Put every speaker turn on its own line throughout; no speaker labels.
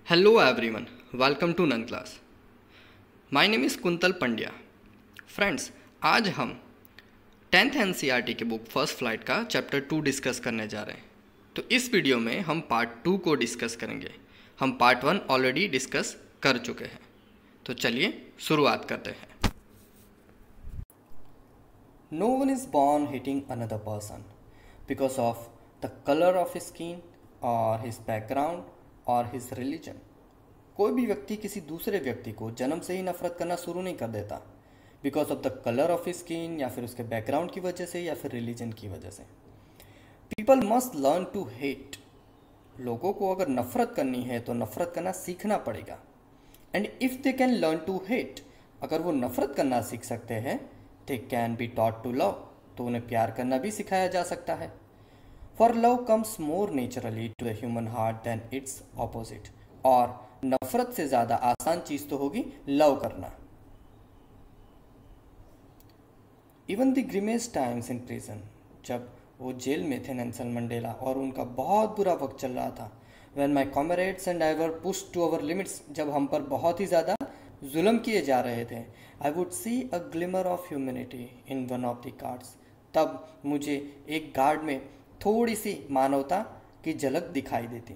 Hello everyone, welcome to Nan Class. My name is quintal Pandya. Friends, आज हम 10th NCERT के book first flight का chapter 2 discuss करने जा रहे हैं. तो इस वीडियो में हम पार्ट 2 को डिस्कस करेंगे. हम पार्ट 1 ऑलरेडी डिस्कस कर चुके हैं. तो चलिए शुरुआत करते हैं. No one is born hating another person because of the color of his skin or his background और हिज रिलीजन. कोई भी व्यक्ति किसी दूसरे व्यक्ति को जन्म से ही नफरत करना शुरू नहीं कर देता because of the colour of his skin या फिर उसके बैकग्राउंड की वजह से या फिर रिलीजन की वजह से. People must learn to hate. लोगों को अगर नफरत करनी है तो नफरत करना सीखना पड़ेगा. And if they can learn to hate, अगर वो नफरत करना सीख सकते हैं, they can be taught to love, तो उन्हें प्यार करना भी सिखाया जा सकता है. For love comes more naturally to the human heart than its opposite. और नफरत से ज़्यादा आसान चीज़ तो होगी लव करना. Even the grimmest times in prison, जब वो जेल में थे नेल्सन मंडेला और उनका बहुत बुरा वक्त चल रहा था, when my comrades and I were pushed to our limits, जब हम पर बहुत ही ज़्यादा जुल्म किए जा रहे थे, I would see a glimmer of humanity in one of the guards. तब मुझे एक गार्ड में थोड़ी सी मानवता की झलक दिखाई देती.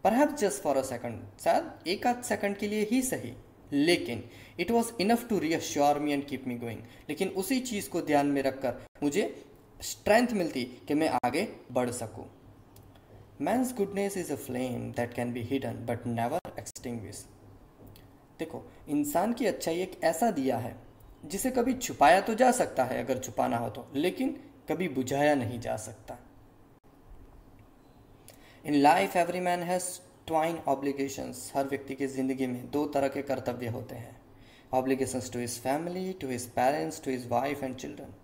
Perhaps just for a second, शायद एक आध सेकंड के लिए ही सही, लेकिन it was enough to reassure me and keep me going. लेकिन उसी चीज़ को ध्यान में रखकर मुझे स्ट्रेंथ मिलती कि मैं आगे बढ़ सकूं. Man's goodness is a flame that can be hidden but never extinguish. देखो, इंसान की अच्छाई एक ऐसा दिया है जिसे कभी छुपाया तो जा सकता है अगर छुपाना हो तो, लेकिन कभी बुझाया नहीं जा सकता. In life every man has twin obligations. हर व्यक्ति की ज़िंदगी में दो तरह के कर्तव्य होते हैं. Obligations to his family, to his parents, to his wife and children.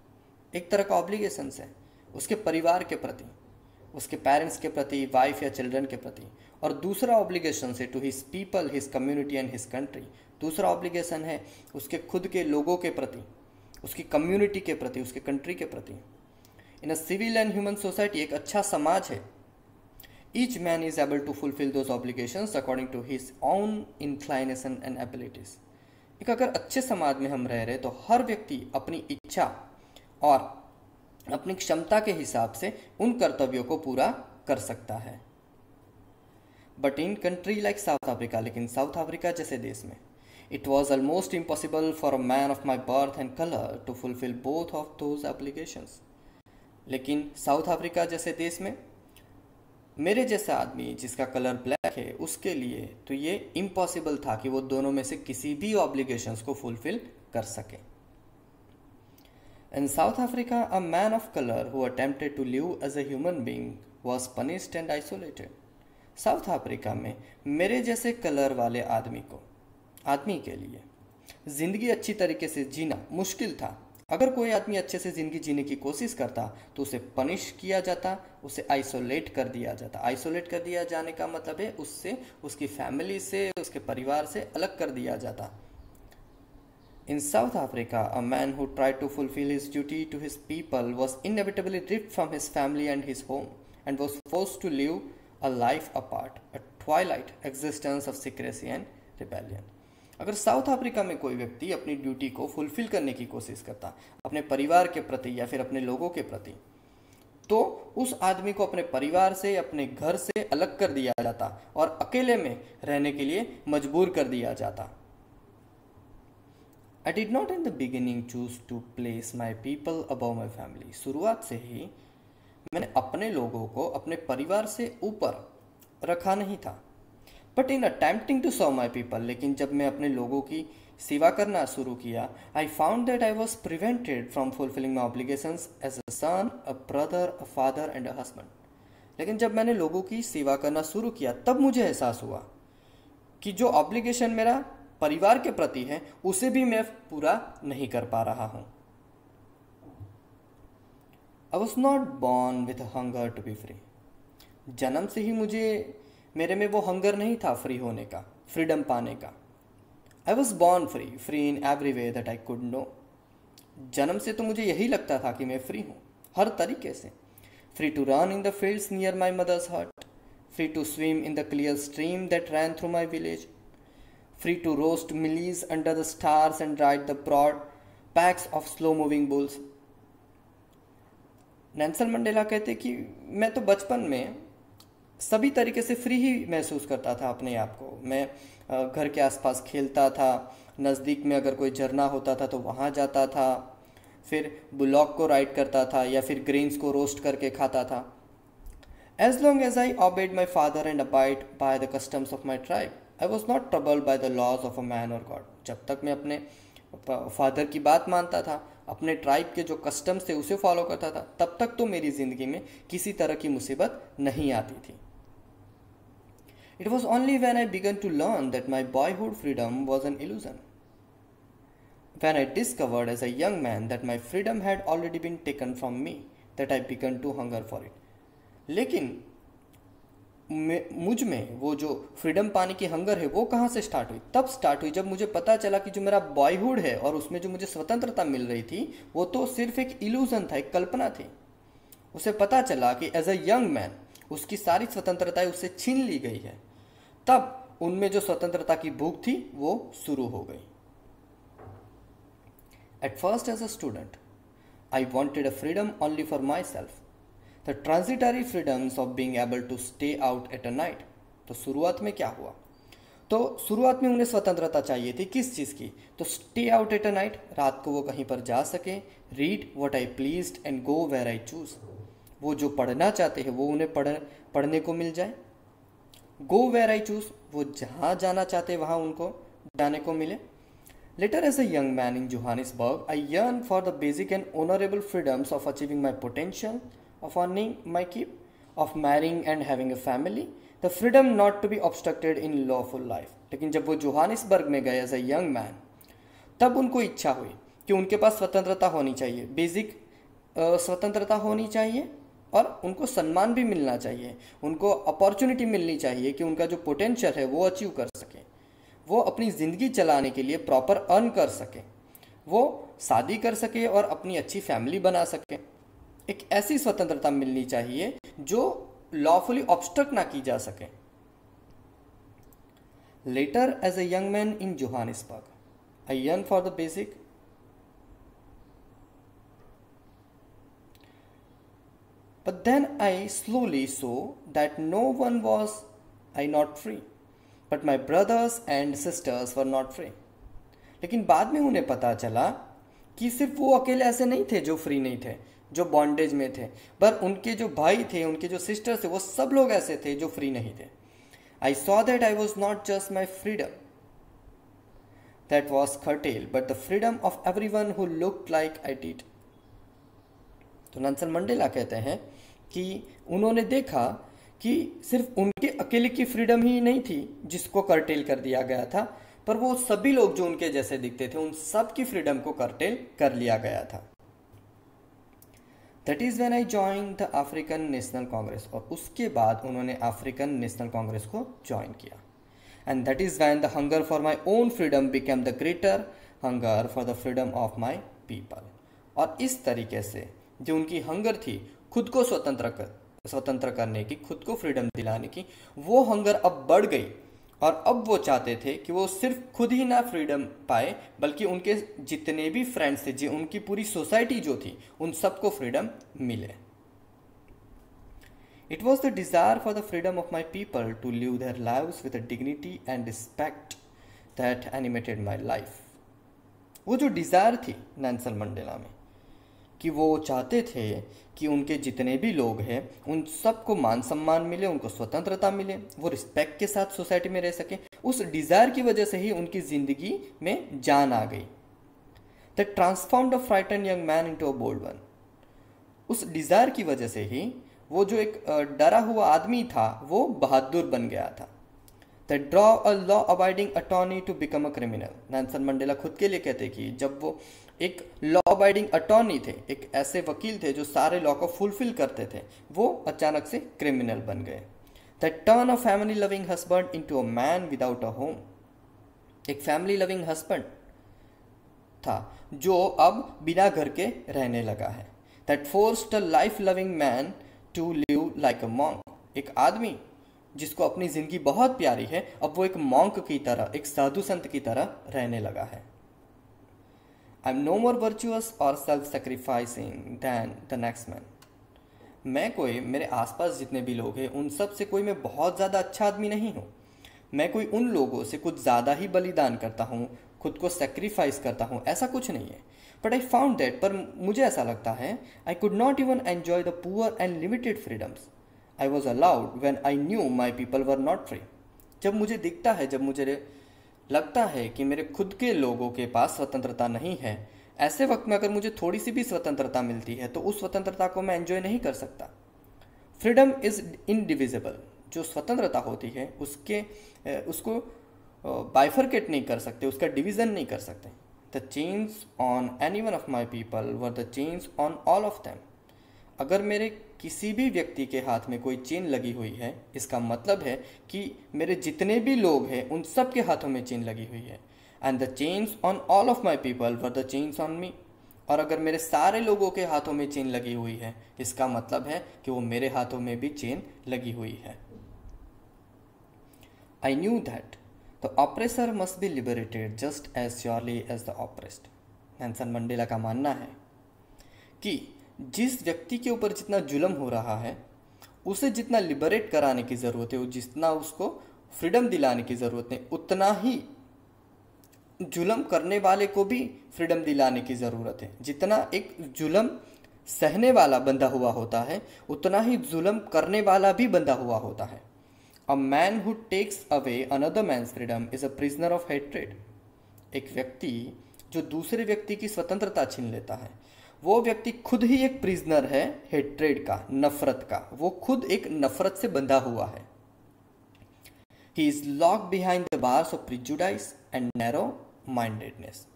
एक तरह का ऑब्लिगेशंस है उसके परिवार के प्रति, उसके पेरेंट्स के प्रति, वाइफ या चिल्ड्रन के प्रति. और दूसरा ऑब्लिगेशन है to his people, his community and his country. दूसरा ऑब्लिगेशन है उसके खुद के लोगों के प्रति, उसकी कम्युनिटी के प्रति, उसके कंट्री के प्रति. In a civil and human society, एक अच्छा समाज है, each man is able to fulfill those obligations according to his own inclination and abilities. एक अगर अच्छे समाज में हम रह रहे तो हर व्यक्ति अपनी इच्छा और अपनी क्षमता के हिसाब से उन कर्तव्यों को पूरा कर सकता है. But in country like South Africa, लेकिन साउथ अफ्रीका जैसे देश में, it was almost impossible for a man of my birth and colour to fulfil both of those applications. लेकिन साउथ अफ्रीका जैसे देश में मेरे जैसा आदमी जिसका कलर ब्लैक है उसके लिए तो ये इम्पॉसिबल था कि वो दोनों में से किसी भी ऑब्लिगेशंस को फुलफिल कर सके. In South Africa a man of colour who attempted to live as a human being was punished and isolated. South Africa में मेरे जैसे कलर वाले आदमी के लिए ज़िंदगी अच्छी तरीके से जीना मुश्किल था. अगर कोई आदमी अच्छे से ज़िंदगी जीने की कोशिश करता तो उसे पनिश किया जाता, उसे आइसोलेट कर दिया जाता. आइसोलेट कर दिया जाने का मतलब है उससे, उसकी फैमिली से, उसके परिवार से अलग कर दिया जाता. In South Africa a man who tried to fulfil his duty to his people was inevitably ripped from his family and his home and was forced to live a life apart, a twilight existence of secrecy and rebellion. अगर South Africa में कोई व्यक्ति अपनी duty को fulfil करने की कोशिश करता अपने परिवार के प्रति या फिर अपने लोगों के प्रति, तो उस आदमी को अपने परिवार से, अपने घर से अलग कर दिया जाता और अकेले में रहने के लिए मजबूर कर दिया जाता. I did not in the beginning choose to place my people above my family. शुरुआत से ही मैंने अपने लोगों को अपने परिवार से ऊपर रखा नहीं था. But in attempting to serve my people, लेकिन जब मैं अपने लोगों की सेवा करना शुरू किया, I found that I was prevented from fulfilling my obligations as a son, a brother, a father and a husband. लेकिन जब मैंने लोगों की सेवा करना शुरू किया तब मुझे एहसास हुआ कि जो ऑब्लिगेशन मेरा परिवार के प्रति है उसे भी मैं पूरा नहीं कर पा रहा हूँ. I was not born with hunger to be free. जन्म से ही मेरे में वो हंगर नहीं था फ्री होने का, फ्रीडम पाने का. I was born free, free in every way that I could know. जन्म से तो मुझे यही लगता था कि मैं फ्री हूँ हर तरीके से. Free to run in the fields near my mother's hut, free to swim in the clear stream that ran through my village, free to roast mealies under the stars and ride the broad packs of slow moving bulls. Nelson Mandela कहते कि मैं तो बचपन में सभी तरीके से free ही महसूस करता था अपने आप को। मैं घर के आसपास खेलता था, नज़दीक में अगर कोई झरना होता था तो वहाँ जाता था, फिर बुलॉक को राइड करता था या फिर ग्रेन्स को रोस्ट करके खाता था। As long as I obeyed my father and abide by the customs of my tribe, I was not troubled by the laws of a man or God. जब तक मैं अपने फादर की बात मानता था, अपने ट्राइब के जो कस्टम्स थे उसे फॉलो करता था, तब तक तो मेरी ज़िंदगी में किसी तरह की मुसीबत नहीं आती थी। It was only when I began to learn that my boyhood freedom was an illusion, when I discovered as a young man that my freedom had already been taken from me, that I began to hunger for it. लेकिन मुझ में वो जो freedom पाने की hunger है वो कहाँ से स्टार्ट हुई? तब स्टार्ट हुई जब मुझे पता चला कि जो मेरा बॉयहुड है और उसमें जो मुझे स्वतंत्रता मिल रही थी वो तो सिर्फ एक इल्यूजन था, एक कल्पना थी। उसे पता चला कि एज अ यंग मैन उसकी सारी स्वतंत्रताएं उससे छीन ली गई है। तब उनमें जो स्वतंत्रता की भूख थी वो शुरू हो गई। At first as a student I wanted a freedom only for myself, the transitory freedoms of being able to stay out at a night. तो शुरुआत में क्या हुआ? तो शुरुआत में उन्हें स्वतंत्रता चाहिए थी, किस चीज़ की? तो stay out at a night, रात को वो कहीं पर जा सके, read what I pleased and go where I choose, वो जो पढ़ना चाहते हैं वो उन्हें पढ़ने को मिल जाए। गो वेयर आई चूज, वो जहाँ जाना चाहते वहाँ उनको जाने को मिले। Later as a young man in Johannesburg I yearn for the basic and honourable freedoms of achieving my potential, of earning my keep, of marrying and having a family, the freedom not to be obstructed in lawful life. लेकिन जब वो Johannesburg में गए as a young man, तब उनको इच्छा हुई कि उनके पास स्वतंत्रता होनी चाहिए, बेसिक स्वतंत्रता होनी चाहिए और उनको सम्मान भी मिलना चाहिए, उनको अपॉर्चुनिटी मिलनी चाहिए कि उनका जो पोटेंशियल है वो अचीव कर सके, वो अपनी ज़िंदगी चलाने के लिए प्रॉपर अर्न कर सके, वो शादी कर सके और अपनी अच्छी फैमिली बना सके। एक ऐसी स्वतंत्रता मिलनी चाहिए जो लॉफुली ऑब्स्ट्रक्ट ना की जा सके। Later as a young man in Johannesburg I yearn for the basic but then I slowly saw that no one was I not free but my brothers and sisters were not free. लेकिन बाद में उन्हें पता चला कि सिर्फ वो अकेले ऐसे नहीं थे जो फ्री नहीं थे, जो बॉन्डेज में थे, पर उनके जो भाई थे, उनके जो सिस्टर्स थे, वो सब लोग ऐसे थे जो फ्री नहीं थे। I saw that I was not just my freedom that was curtailed, but the freedom of every one who looked like I did. तो नेल्सन मंडेला कहते हैं कि उन्होंने देखा कि सिर्फ उनके अकेले की फ्रीडम ही नहीं थी जिसको कर्टेल कर दिया गया था, पर वो सभी लोग जो उनके जैसे दिखते थे उन सब की फ्रीडम को कर्टेल कर लिया गया था। That is when I join the African national Congress, और उसके बाद उन्होंने अफ्रीकन नेशनल कांग्रेस को ज्वाइन किया। And that is when the hunger for my own freedom became the greater hunger for the freedom of my people. और इस तरीके से जो उनकी हंगर थी खुद को स्वतंत्र करने की, खुद को फ्रीडम दिलाने की, वो हंगर अब बढ़ गई और अब वो चाहते थे कि वो सिर्फ खुद ही ना फ्रीडम पाए बल्कि उनके जितने भी फ्रेंड्स थे, जो उनकी पूरी सोसाइटी जो थी, उन सबको फ्रीडम मिले। It was the desire for the freedom of my people to live their lives with dignity and respect that animated my life. वो जो डिज़ायर थी नेल्सन मंडेला में कि वो चाहते थे कि उनके जितने भी लोग हैं उन सबको मान सम्मान मिले, उनको स्वतंत्रता मिले, वो रिस्पेक्ट के साथ सोसाइटी में रह सके। उस डिज़ायर की वजह से ही उनकी ज़िंदगी में जान आ गई। The transformed a frightened young man into a bold one. उस डिज़ायर की वजह से ही वो जो एक डरा हुआ आदमी था वो बहादुर बन गया था। The drove a law abiding attorney to become a criminal. Nelson Mandela खुद के लिए कहते कि जब वो एक लॉ अबाइडिंग अटॉर्नी थे, एक ऐसे वकील थे जो सारे लॉ को फुलफिल करते थे, वो अचानक से क्रिमिनल बन गए। The turn a family loving husband into a man without a home. एक फैमिली लविंग हस्बैंड था जो अब बिना घर के रहने लगा है। That forced a life loving man to live like a monk. एक आदमी जिसको अपनी ज़िंदगी बहुत प्यारी है, अब वो एक मॉन्क की तरह, एक साधु संत की तरह रहने लगा है। I am no more virtuous और self sacrificing than the next man. मैं कोई, मेरे आसपास जितने भी लोग हैं उन सब से कोई मैं बहुत ज़्यादा अच्छा आदमी नहीं हूँ। मैं कोई उन लोगों से कुछ ज़्यादा ही बलिदान करता हूँ, खुद को सेक्रीफाइस करता हूँ, ऐसा कुछ नहीं है। बट आई फाउंड दैट, पर मुझे ऐसा लगता है, I could not even enjoy the poor and limited freedoms I was allowed when I knew my people were not free. जब मुझे दिखता है, जब मुझे लगता है कि मेरे खुद के लोगों के पास स्वतंत्रता नहीं है, ऐसे वक्त में अगर मुझे थोड़ी सी भी स्वतंत्रता मिलती है तो उस स्वतंत्रता को मैं एंजॉय नहीं कर सकता। Freedom is indivisible. जो स्वतंत्रता होती है उसको बाइफरकेट नहीं कर सकते, उसका डिवीज़न नहीं कर सकते। The chains on any one of my people were the chains on all of them. अगर मेरे किसी भी व्यक्ति के हाथ में कोई चेन लगी हुई है, इसका मतलब है कि मेरे जितने भी लोग हैं उन सब के हाथों में चेन लगी हुई है। And the chains on all of my people were the chains on me. और अगर मेरे सारे लोगों के हाथों में चेन लगी हुई है, इसका मतलब है कि वो मेरे हाथों में भी चेन लगी हुई है। I knew that the oppressor must be liberated just as surely as the oppressed. Nelson Mandela का मानना है कि जिस व्यक्ति के ऊपर जितना जुल्म हो रहा है उसे जितना लिबरेट कराने की ज़रूरत है, जितना उसको फ्रीडम दिलाने की ज़रूरत है, उतना ही जुल्म करने वाले को भी फ्रीडम दिलाने की ज़रूरत है। जितना एक जुल्म सहने वाला बंधा हुआ होता है, उतना ही जुल्म करने वाला भी बंधा हुआ होता है। A man who takes away another man's freedom is a prisoner of hatred. एक व्यक्ति जो दूसरे व्यक्ति की स्वतंत्रता छीन लेता है, वो व्यक्ति खुद ही एक प्रिजनर है हेट्रेड का, नफरत का। वो खुद एक नफरत से बंधा हुआ है। He is locked behind the bars of prejudice and narrow mindedness.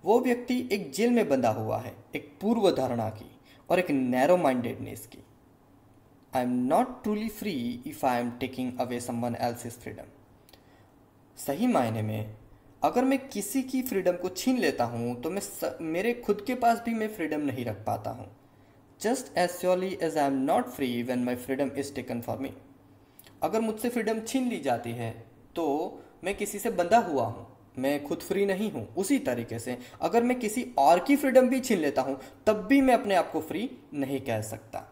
वो व्यक्ति एक जेल में बंधा हुआ है, एक पूर्व धारणा की और एक नैरो माइंडेडनेस की। आई am not truly free if I am taking away someone else's freedom. सही मायने में अगर मैं किसी की फ्रीडम को छीन लेता हूँ तो मेरे खुद के पास भी मैं फ्रीडम नहीं रख पाता हूँ। Just as surely as I am not free when my freedom is taken for me. अगर मुझसे फ्रीडम छीन ली जाती है तो मैं किसी से बंधा हुआ हूँ, मैं खुद फ्री नहीं हूँ। उसी तरीके से अगर मैं किसी और की फ्रीडम भी छीन लेता हूँ तब भी मैं अपने आप को फ्री नहीं कह सकता।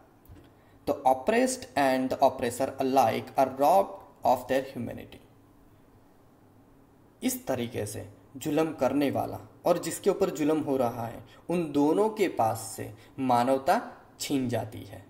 The oppressed and the oppressor alike are robbed of their humanity. इस तरीके से जुल्म करने वाला और जिसके ऊपर जुल्म हो रहा है, उन दोनों के पास से मानवता छीन जाती है।